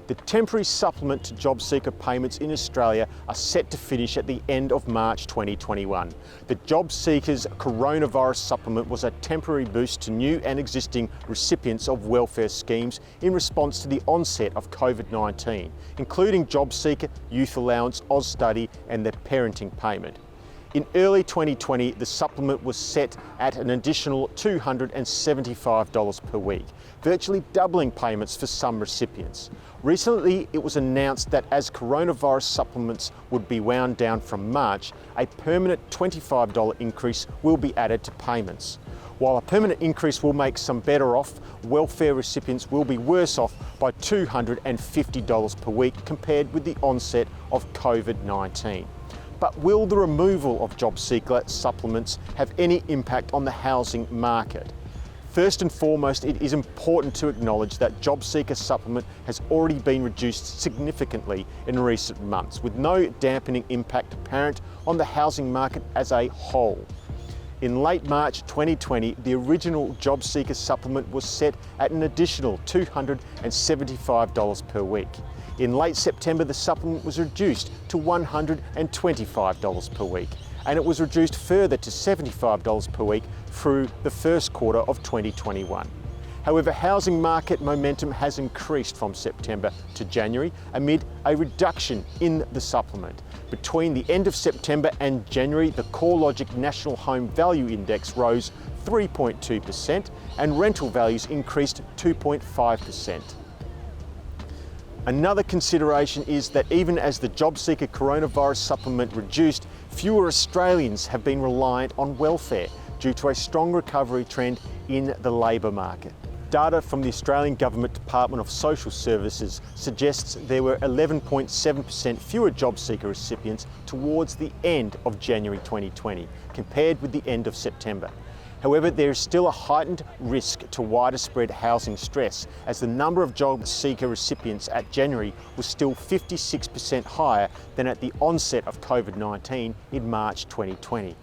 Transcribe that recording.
The temporary supplement to JobSeeker payments in Australia are set to finish at the end of March 2021. The JobSeeker's coronavirus supplement was a temporary boost to new and existing recipients of welfare schemes in response to the onset of COVID-19, including JobSeeker, Youth Allowance, Austudy and the parenting payment. In early 2020, the supplement was set at an additional $275 per week, virtually doubling payments for some recipients. Recently, it was announced that as coronavirus supplements would be wound down from March, a permanent $25 increase will be added to payments. While a permanent increase will make some better off, welfare recipients will be worse off by $250 per week compared with the onset of COVID-19. But will the removal of JobSeeker supplements have any impact on the housing market? First and foremost, it is important to acknowledge that JobSeeker supplement has already been reduced significantly in recent months, with no dampening impact apparent on the housing market as a whole. In late March 2020, the original JobSeeker supplement was set at an additional $275 per week. In late September, the supplement was reduced to $125 per week, and it was reduced further to $75 per week through the first quarter of 2021. However, housing market momentum has increased from September to January amid a reduction in the supplement. Between the end of September and January, the CoreLogic National Home Value Index rose 3.2% and rental values increased 2.5%. Another consideration is that even as the JobSeeker coronavirus supplement reduced, fewer Australians have been reliant on welfare due to a strong recovery trend in the labour market. Data from the Australian Government Department of Social Services suggests there were 11.7% fewer JobSeeker recipients towards the end of January 2020 compared with the end of September. However, there is still a heightened risk to widespread housing stress, as the number of JobSeeker recipients at January was still 56% higher than at the onset of COVID-19 in March 2020.